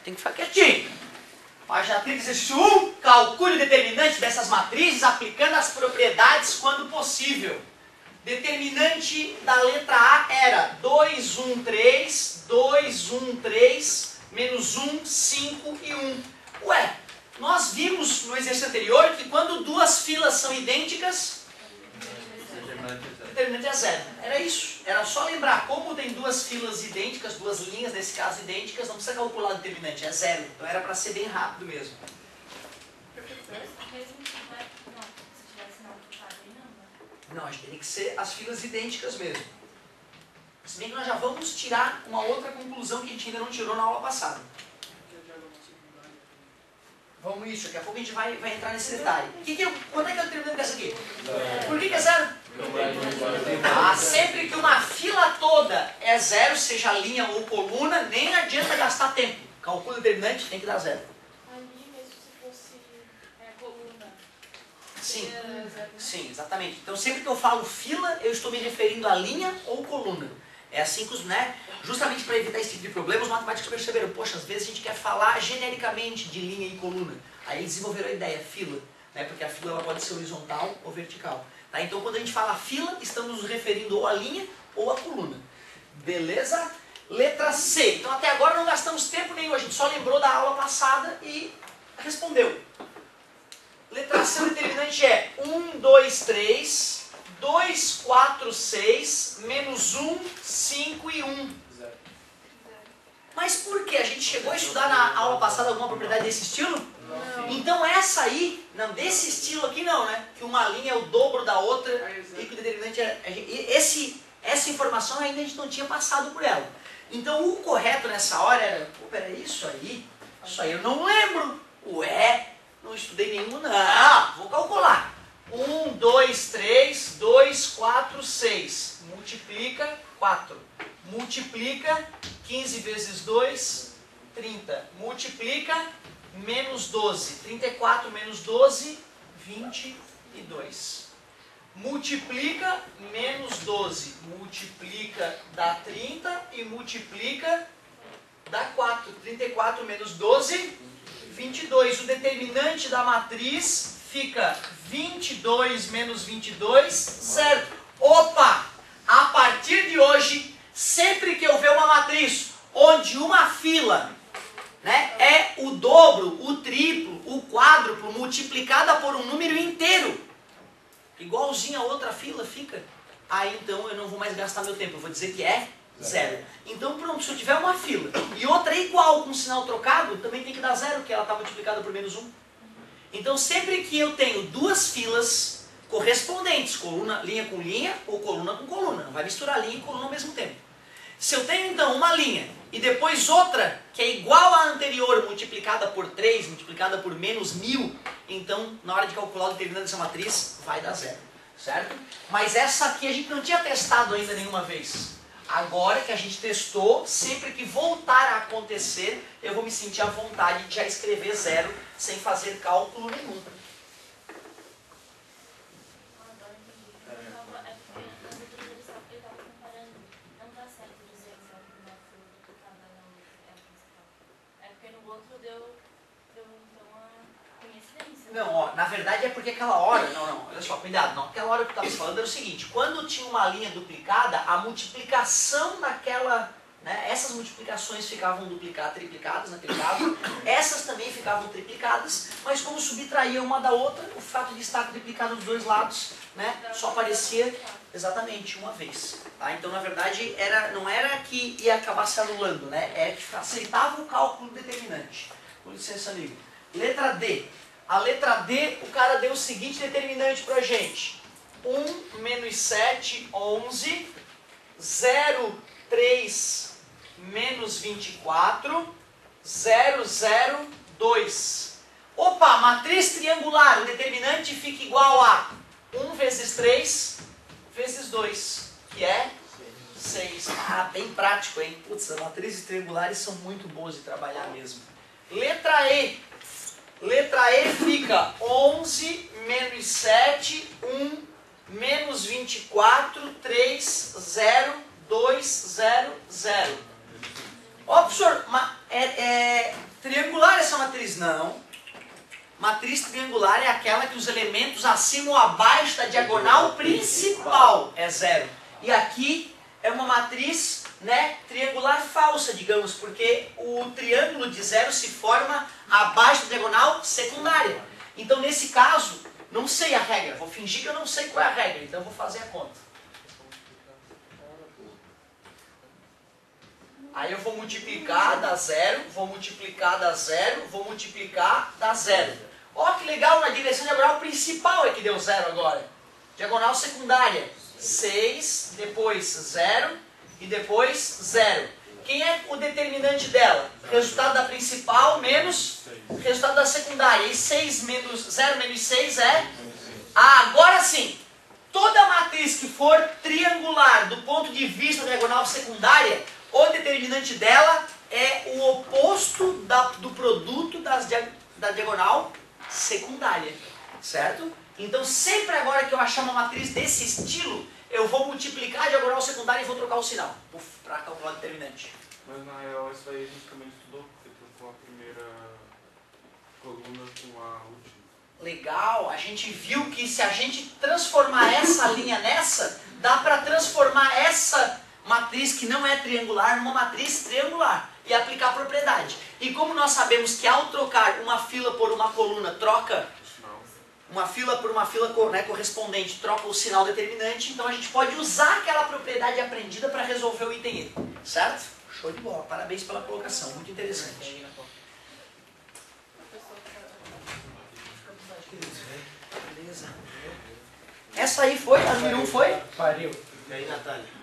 tem que ficar quietinho. Matriz exercício 1, calcule o determinante dessas matrizes aplicando as propriedades quando possível. Determinante da letra A era 2, 1, 3, 2, 1, 3, menos 1, 5 e 1. Ué, nós vimos no exercício anterior que quando duas filas são idênticas, o determinante é zero. Era isso. Era só lembrar, como tem duas filas idênticas, duas linhas, nesse caso, idênticas, não precisa calcular o determinante, é zero. Então era para ser bem rápido mesmo. Não, a gente teria que ser as filas idênticas mesmo. Se bem que nós já vamos tirar uma outra conclusão que a gente ainda não tirou na aula passada. Vamos isso, daqui a pouco a gente vai entrar nesse detalhe. Quanto é que é o determinante dessa aqui? Por que é zero? Sempre que uma fila toda é zero, seja linha ou coluna, nem adianta gastar tempo. Calcula o determinante, tem que dar zero. Ali mesmo se fosse coluna. Sim, sim, exatamente. Então sempre que eu falo fila, eu estou me referindo a linha ou coluna. É assim que os, justamente para evitar esse tipo de problema, os matemáticos perceberam, poxa, às vezes a gente quer falar genericamente de linha e coluna. Aí eles desenvolveram a ideia, fila, porque a fila ela pode ser horizontal ou vertical. Tá? Então quando a gente fala fila, estamos nos referindo ou à linha ou à coluna. Beleza? Letra C. Então até agora não gastamos tempo nenhum, a gente só lembrou da aula passada e respondeu. Letra C, o determinante é 1, 2, 3... 2, 4, 6, menos 1, 5 e 1. Zero. Mas por que? A gente chegou a estudar na aula passada alguma propriedade desse estilo? Não. Então essa aí, não, desse estilo aqui não, né? Que uma linha é o dobro da outra e que o determinante é... Essa informação ainda a gente não tinha passado por ela. Então o correto nessa hora era, pô, peraí, isso aí eu não lembro. Ué, não estudei nenhum, não, vou calcular. 1, 2, 3, 2, 4, 6. Multiplica 4. Multiplica 15 vezes 2, 30. Multiplica menos 12. 34 menos 12, 22. Multiplica menos 12. Multiplica dá 30 e multiplica dá 4. 34 menos 12, 22. O determinante da matriz fica 22 menos 22, zero. Opa! A partir de hoje, sempre que eu ver uma matriz onde uma fila é o dobro, o triplo, o quádruplo multiplicada por um número inteiro, igualzinho a outra fila fica, aí então eu não vou mais gastar meu tempo, eu vou dizer que é zero. Então pronto, se eu tiver uma fila e outra igual com sinal trocado, também tem que dar zero, porque ela está multiplicada por menos 1. Então sempre que eu tenho duas filas correspondentes, linha com linha ou coluna com coluna, não vai misturar linha e coluna ao mesmo tempo. Se eu tenho então uma linha e depois outra que é igual à anterior multiplicada por 3, multiplicada por menos 1000, então na hora de calcular o determinante dessa matriz vai dar zero, certo? Mas essa aqui a gente não tinha testado ainda nenhuma vez. Agora que a gente testou, sempre que voltar a acontecer, eu vou me sentir à vontade de já escrever zero, sem fazer cálculo nenhum. Não, ó, na verdade é porque aquela hora, não, olha só, cuidado, não, aquela hora que eu estava falando era o seguinte, quando tinha uma linha duplicada, a multiplicação daquela, essas multiplicações ficavam triplicadas naquele caso, essas também ficavam triplicadas, mas como subtraía uma da outra, o fato de estar triplicado dos dois lados, só aparecia exatamente uma vez. Tá? Então, na verdade, não era que ia acabar se anulando, é que facilitava o cálculo determinante. Com licença, amigo. Letra D. A letra D, o cara deu o seguinte determinante pra gente. 1 menos 7, 11. 0, 3 menos 24. 0, 0, 2. Opa, matriz triangular. O determinante fica igual a 1 vezes 3 vezes 2, que é 6. Ah, bem prático, hein? Putz, as matrizes triangulares são muito boas de trabalhar mesmo. Letra E. Letra E fica 11 menos 7, 1 menos 24, 3, 0, 2, 0, 0. Ó, professor, triangular essa matriz? Não. Matriz triangular é aquela que os elementos acima ou abaixo da diagonal principal é zero. E aqui é uma matriz, né, triangular falsa, digamos, porque o triângulo de zero se forma abaixo da diagonal secundária. Então, nesse caso, não sei a regra. Vou fingir que eu não sei qual é a regra, então vou fazer a conta. Aí eu vou multiplicar, dá zero, vou multiplicar, dá zero, vou multiplicar, dá zero. Ó, que legal, na direção diagonal principal é que deu zero agora. Diagonal secundária, 6, depois 0 e depois 0. Quem é o determinante dela? Resultado da principal menos resultado da secundária. E 6 menos 0 menos 6 é... Ah, agora sim! Toda matriz que for triangular do ponto de vista da diagonal secundária, o determinante dela é o oposto do produto da diagonal secundária, certo? Então sempre agora que eu achar uma matriz desse estilo, eu vou multiplicar a diagonal secundária e vou trocar o sinal para calcular o determinante. Mas na real isso aí a gente também estudou, porque trocou a primeira coluna com a última. Legal, a gente viu que se a gente transformar essa linha nessa, dá para transformar essa matriz que não é triangular numa matriz triangular e aplicar a propriedade. E como nós sabemos que ao trocar uma fila por uma coluna troca uma fila por uma fila, né, correspondente, troca o sinal determinante, então a gente pode usar aquela propriedade aprendida para resolver o item E, certo? Show de bola, parabéns pela colocação, muito interessante. Beleza. Essa aí foi? A número 1 foi? Pariu. E aí, Natália?